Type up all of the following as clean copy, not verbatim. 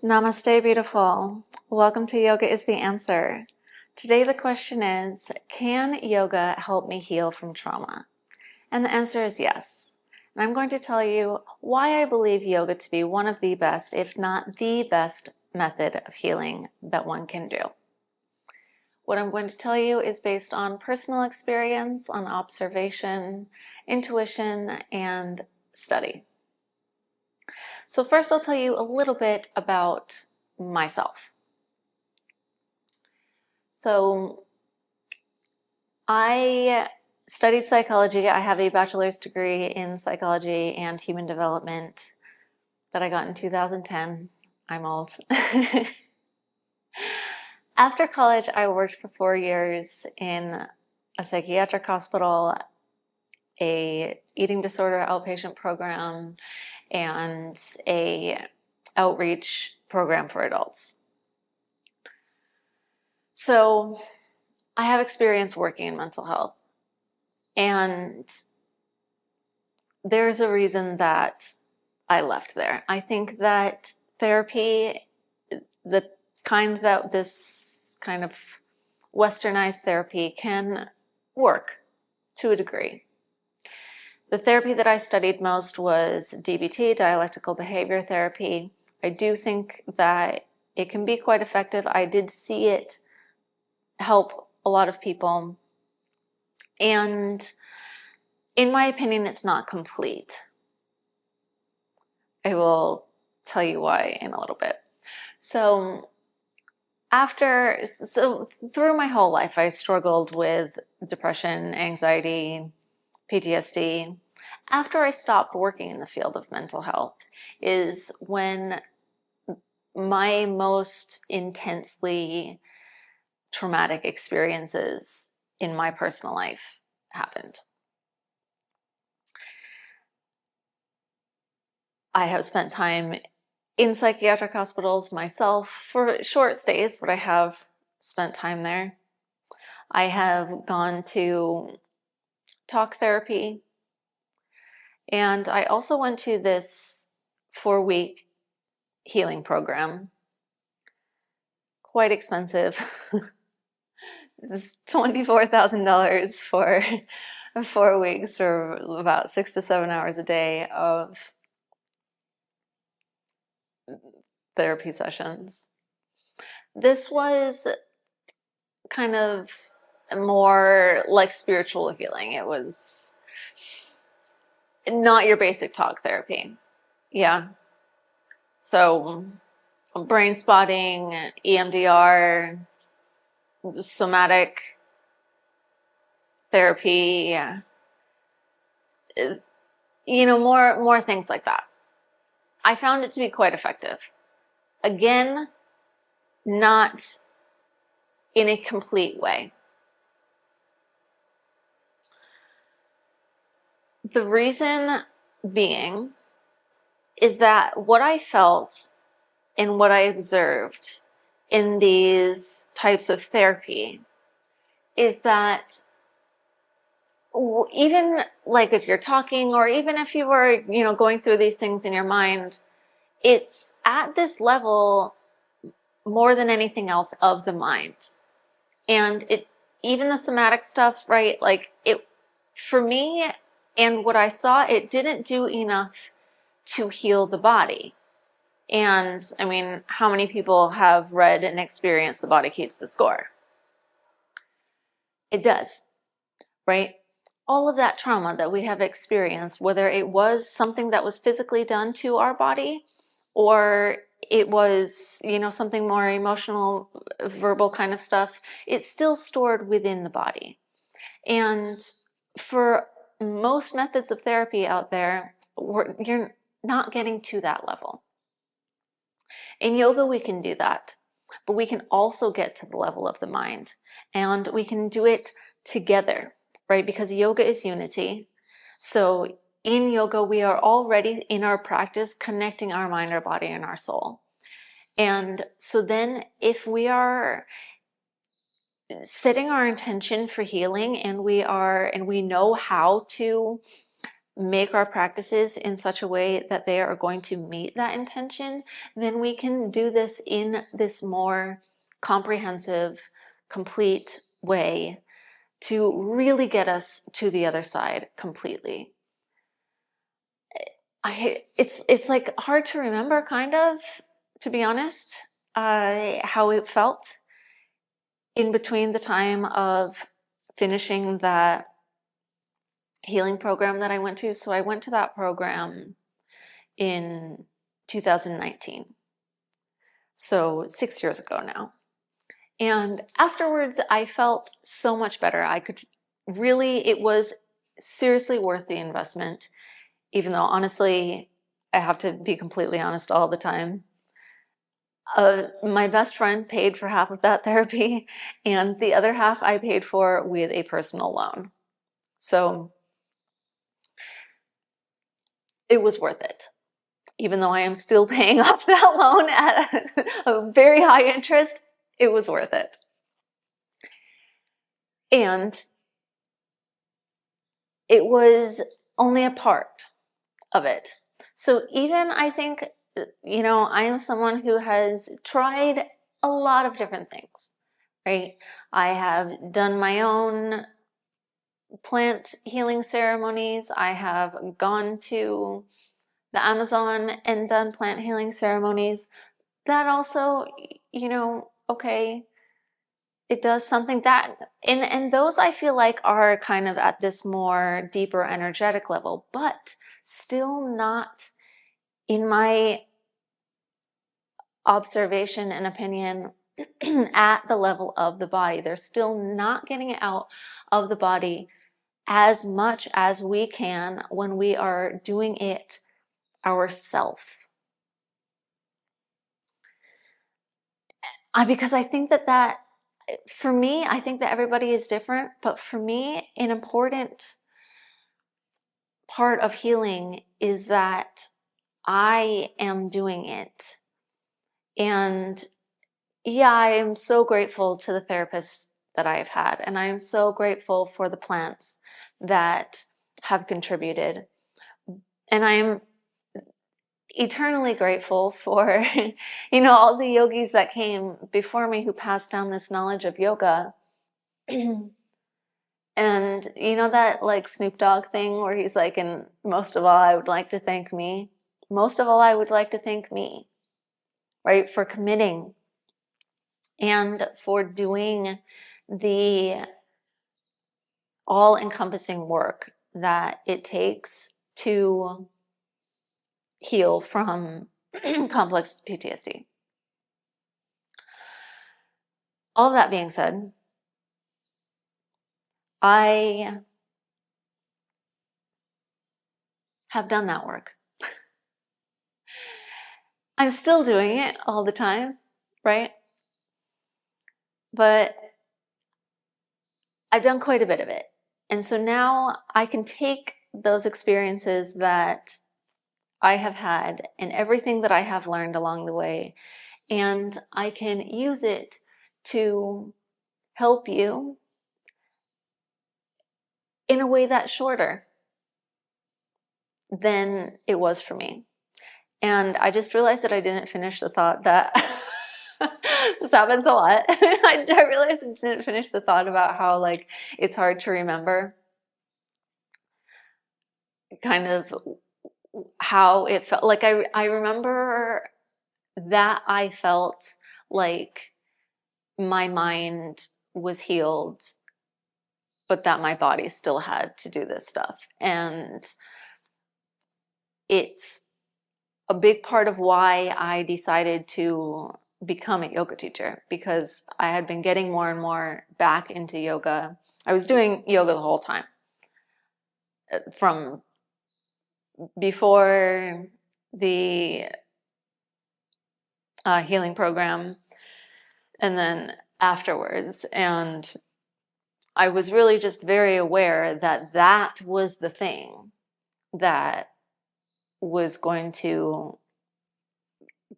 Namaste, beautiful. Welcome to Yoga is the Answer. Today the question is, can yoga help me heal from trauma? And the answer is yes. And I'm going to tell you why I believe yoga to be one of the best, if not the best, method of healing that one can do. What I'm going to tell you is based on personal experience, on observation, intuition, and study. So first I'll tell you a little bit about myself. So I studied psychology. I have a bachelor's degree in psychology and human development that I got in 2010. I'm old. After college, I worked for 4 years in a psychiatric hospital, a eating disorder outpatient program, and a outreach program for adults. So I have experience working in mental health, and there's a reason that I left there. I think that therapy, the kind that this kind of westernized therapy can work to a degree. The therapy that I studied most was DBT, dialectical behavior therapy. I do think that it can be quite effective. I did see it help a lot of people. And in my opinion, it's not complete. I will tell you why in a little bit. So through my whole life, I struggled with depression, anxiety, PTSD. After I stopped working in the field of mental health is when my most intensely traumatic experiences in my personal life happened. I have spent time in psychiatric hospitals myself for short stays, but I have spent time there. I have gone to talk therapy, and I also went to this 4-week healing program. Quite expensive. This is $24,000 for 4 weeks for about 6 to 7 hours a day of therapy sessions. This was kind of more like spiritual healing. It was not your basic talk therapy. Yeah. So brain spotting, EMDR, somatic therapy, more things like that. I found it to be quite effective. Again, not in a complete way. The reason being is that what I felt and what I observed in these types of therapy is that even like if you're talking, or even if you were, going through these things in your mind, it's at this level more than anything else of the mind. And even the somatic stuff, right? Like for me and what I saw, it didn't do enough to heal the body. And I mean, how many people have read and experienced The Body Keeps the Score? It does, right? All of that trauma that we have experienced, whether it was something that was physically done to our body, or it was, something more emotional, verbal kind of stuff, it's still stored within the body. And for most methods of therapy out there, you're not getting to that level. In yoga, we can do that, but we can also get to the level of the mind, and we can do it together, right? Because yoga is unity. So in yoga, we are already in our practice connecting our mind, our body, and our soul. And so then if we are setting our intention for healing, and we know how to make our practices in such a way that they are going to meet that intention, then we can do this in this more comprehensive, complete way to really get us to the other side completely. It's like hard to remember, kind of, to be honest, how it felt in between the time of finishing that healing program that I went to. So I went to that program in 2019. So 6 years ago now. And afterwards, I felt so much better. It was seriously worth the investment, even though honestly, I have to be completely honest all the time. My best friend paid for half of that therapy, and the other half I paid for with a personal loan. So it was worth it. Even though I am still paying off that loan at a very high interest, it was worth it. And it was only a part of it. So even I think, I am someone who has tried a lot of different things, right? I have done my own plant healing ceremonies. I have gone to the Amazon and done plant healing ceremonies. That also, okay, it does something that, and those I feel like are kind of at this more deeper energetic level, but still not, in my observation and opinion, at the level of the body. They're still not getting it out of the body as much as we can when we are doing it ourselves. Because I think that for me, I think that everybody is different, but for me, an important part of healing is that I am doing it. And yeah, I am so grateful to the therapists that I have had, and I am so grateful for the plants that have contributed. And I am eternally grateful for, all the yogis that came before me who passed down this knowledge of yoga. And that like Snoop Dogg thing where he's like, and most of all, I would like to thank me. Most of all, I would like to thank me, right? For committing and for doing the all-encompassing work that it takes to heal from complex PTSD. All of that being said, I have done that work. I'm still doing it all the time, right? But I've done quite a bit of it. And so now I can take those experiences that I have had and everything that I have learned along the way, and I can use it to help you in a way that's shorter than it was for me. And I just realized that I didn't finish the thought that this happens a lot. I realized I didn't finish the thought about how like it's hard to remember kind of how it felt. Like I remember that I felt like my mind was healed, but that my body still had to do this stuff. And it's a big part of why I decided to become a yoga teacher, because I had been getting more and more back into yoga. I was doing yoga the whole time, from before the healing program and then afterwards. And I was really just very aware that that was the thing that was going to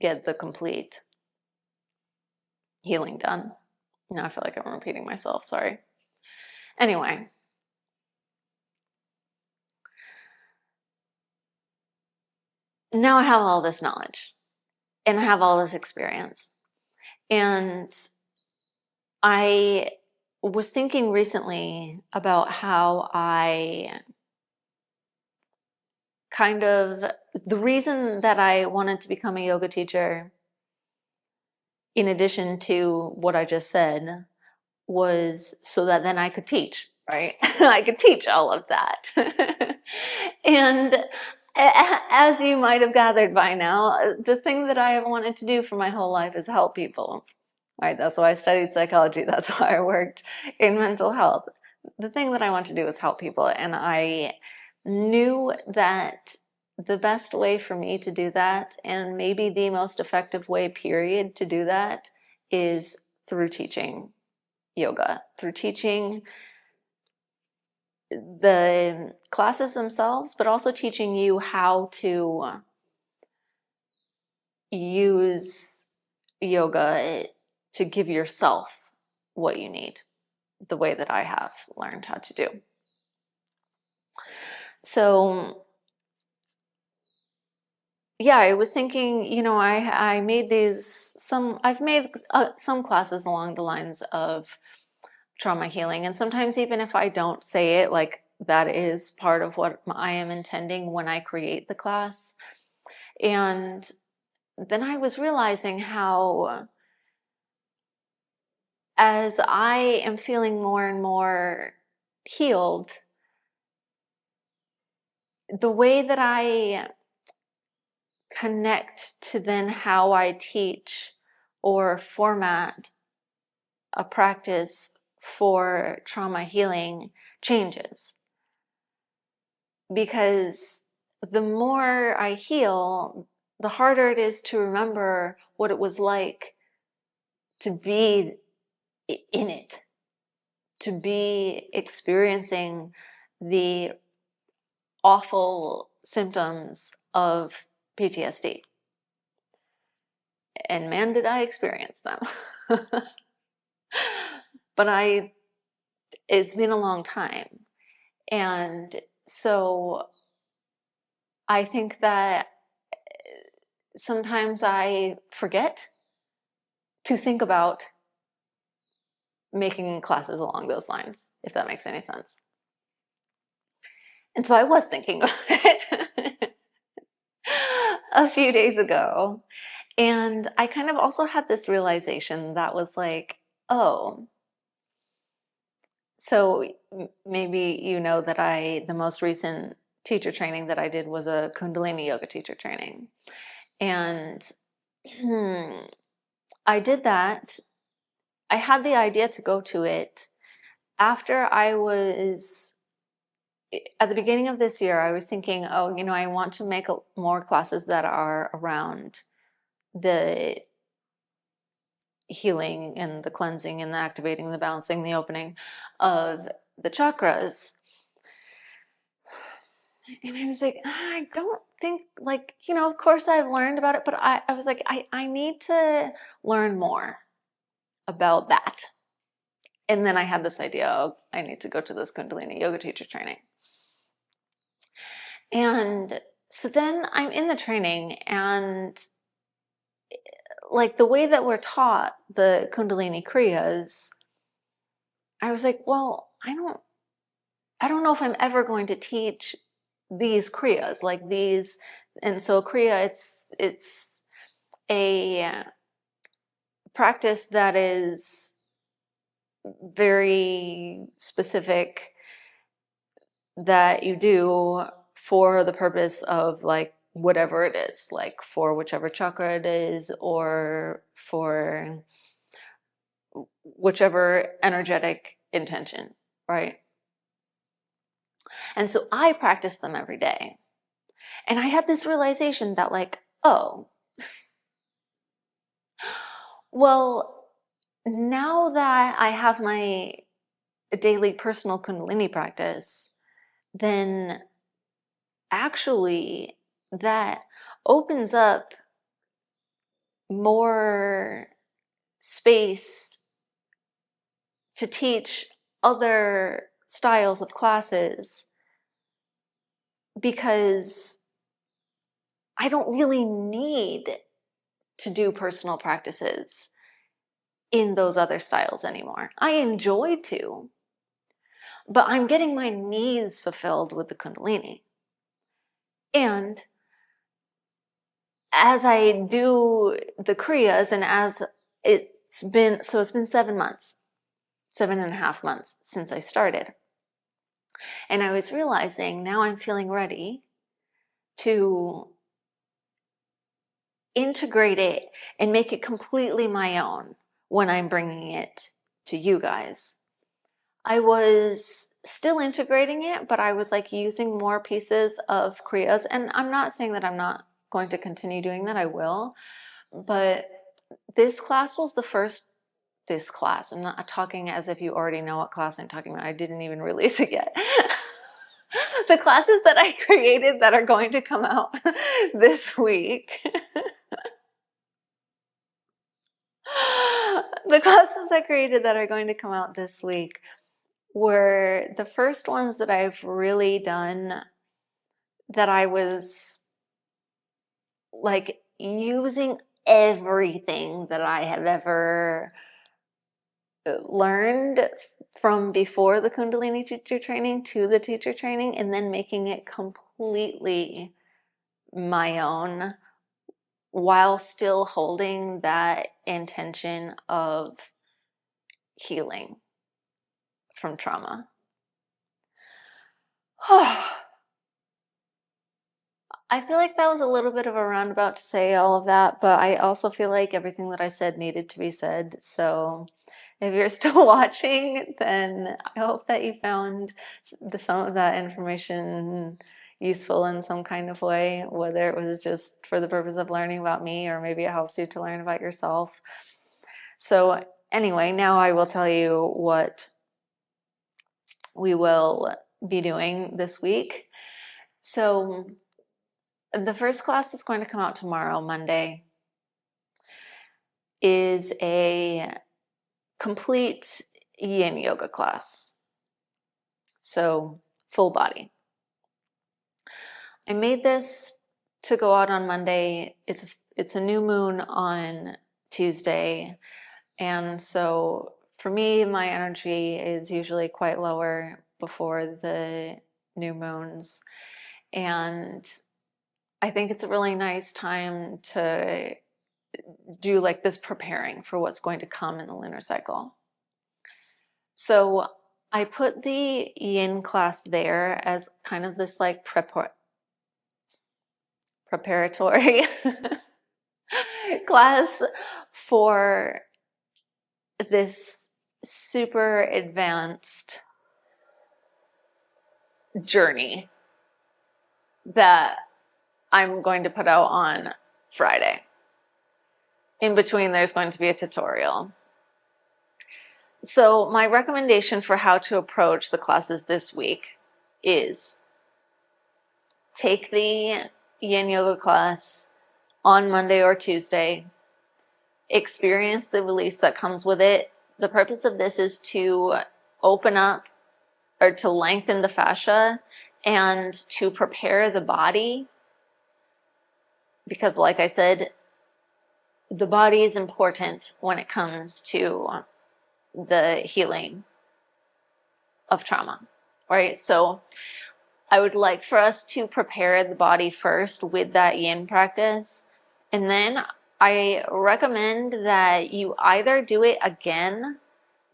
get the complete healing done. Now I feel like I'm repeating myself, sorry. Anyway, now I have all this knowledge and I have all this experience. And I was thinking recently about how I kind of, the reason that I wanted to become a yoga teacher, in addition to what I just said, was so that then I could teach, right? I could teach all of that. And as you might have gathered by now, the thing that I have wanted to do for my whole life is help people, right? That's why I studied psychology. That's why I worked in mental health. The thing that I want to do is help people. And I knew that the best way for me to do that, and maybe the most effective way, period, to do that, is through teaching yoga, through teaching the classes themselves, but also teaching you how to use yoga to give yourself what you need, the way that I have learned how to do. So yeah, I was thinking, I made I've made some classes along the lines of trauma healing. And sometimes even if I don't say it, like that is part of what I am intending when I create the class. And then I was realizing how, as I am feeling more and more healed, the way that I connect to then how I teach or format a practice for trauma healing changes. Because the more I heal, the harder it is to remember what it was like to be in it, to be experiencing the awful symptoms of PTSD. And man, did I experience them. But it's been a long time. And so I think that sometimes I forget to think about making classes along those lines, if that makes any sense. And so I was thinking about it a few days ago. And I kind of also had this realization that was like, oh, so maybe you know that the most recent teacher training that I did was a Kundalini yoga teacher training. And I did that. I had the idea to go to it after at the beginning of this year, I was thinking, I want to make more classes that are around the healing and the cleansing and the activating, the balancing, the opening of the chakras. And I was like, I don't think, of course I've learned about it, but I was like, I need to learn more about that. And then I had this idea, I need to go to this Kundalini yoga teacher training. And so then I'm in the training, and like the way that we're taught the Kundalini Kriyas, I was like, well, I don't know if I'm ever going to teach these Kriyas, like these. And so Kriya, it's a practice that is very specific, that you do for the purpose of like whatever it is, like for whichever chakra it is, or for whichever energetic intention, right? And so I practice them every day. And I had this realization that like, oh, well, now that I have my daily personal Kundalini practice, then actually that opens up more space to teach other styles of classes, because I don't really need to do personal practices in those other styles anymore. I enjoy to, but I'm getting my needs fulfilled with the Kundalini. And as I do the Kriyas, and as it's been 7 months, 7.5 months since I started. And I was realizing now I'm feeling ready to integrate it and make it completely my own when I'm bringing it to you guys. I was still integrating it, but I was like using more pieces of Kriyas. And I'm not saying that I'm not going to continue doing that. I will. But this class was the first, this class. I'm not talking as if you already know what class I'm talking about. I didn't even release it yet. The classes that I created that are going to come out this week. The classes I created that are going to come out this week were the first ones that I've really done that I was like using everything that I have ever learned from before the Kundalini teacher training to the teacher training, and then making it completely my own while still holding that intention of healing from trauma. I feel like that was a little bit of a roundabout to say all of that, but I also feel like everything that I said needed to be said. So if you're still watching, then I hope that you found some of that information useful in some kind of way, whether it was just for the purpose of learning about me, or maybe it helps you to learn about yourself. So anyway, now I will tell you what we will be doing this week. So the first class that's going to come out tomorrow, Monday, is a complete yin yoga class. So full body. I made this to go out on Monday. It's a new moon on Tuesday. And so for me, my energy is usually quite lower before the new moons. And I think it's a really nice time to do like this preparing for what's going to come in the lunar cycle. So I put the yin class there as kind of this like preparatory class for this super advanced journey that I'm going to put out on Friday. In between, there's going to be a tutorial. So my recommendation for how to approach the classes this week is take the yin yoga class on Monday or Tuesday, experience the release that comes with it. The purpose of this is to open up or to lengthen the fascia and to prepare the body, because like I said, the body is important when it comes to the healing of trauma, right? So I would like for us to prepare the body first with that yin practice. And then I recommend that you either do it again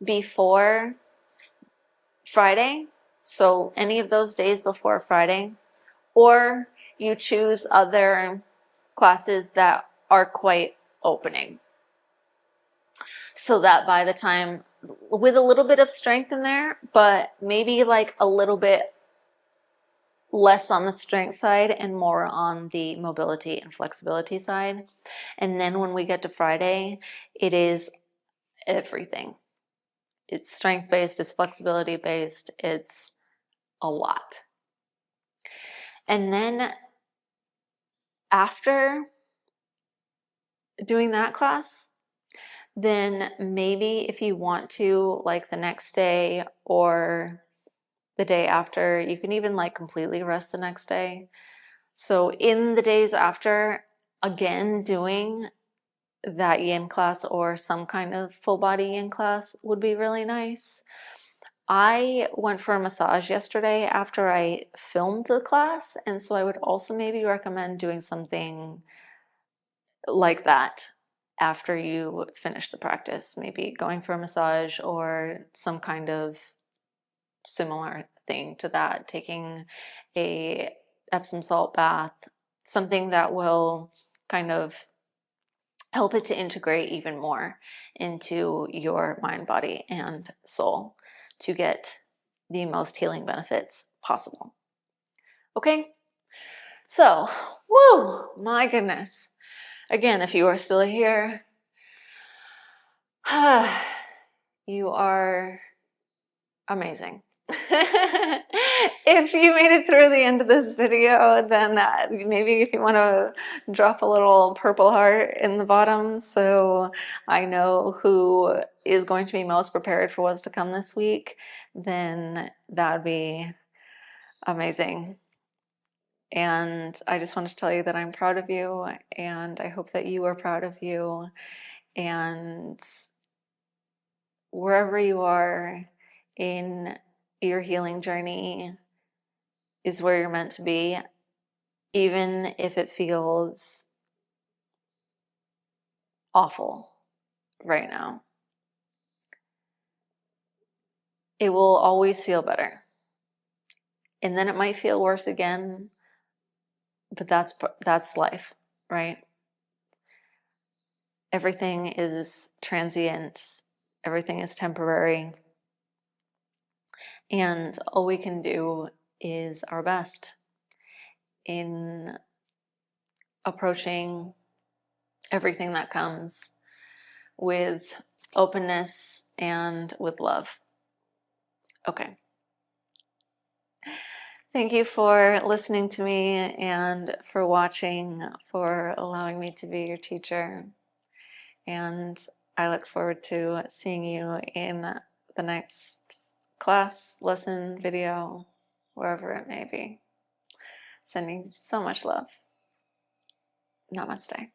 before Friday, so any of those days before Friday, or you choose other classes that are quite opening, so that by the time, with a little bit of strength in there, but maybe like a little bit less on the strength side and more on the mobility and flexibility side. And then when we get to Friday, it is everything. It's strength-based, it's flexibility-based, it's a lot. And then after doing that class, then maybe if you want to, like the next day or the day after, you can even like completely rest the next day. So in the days after, again, doing that yin class or some kind of full body yin class would be really nice. I went for a massage yesterday after I filmed the class, and so I would also maybe recommend doing something like that after you finish the practice, maybe going for a massage or some kind of similar thing to that, taking a Epsom salt bath, something that will kind of help it to integrate even more into your mind, body, and soul to get the most healing benefits possible. Okay? So, woo, my goodness. Again, if you are still here, you are amazing. If you made it through the end of this video, then maybe if you want to drop a little purple heart in the bottom so I know who is going to be most prepared for what's to come this week, then that would be amazing. And I just want to tell you that I'm proud of you, and I hope that you are proud of you. And wherever you are in your healing journey is where you're meant to be, even if it feels awful right now. It will always feel better. And then it might feel worse again, but that's life, right? Everything is transient. Everything is temporary. And all we can do is our best in approaching everything that comes with openness and with love. Okay. Thank you for listening to me and for watching, for allowing me to be your teacher. And I look forward to seeing you in the next class, lesson, video, wherever it may be. Sending so much love. Namaste.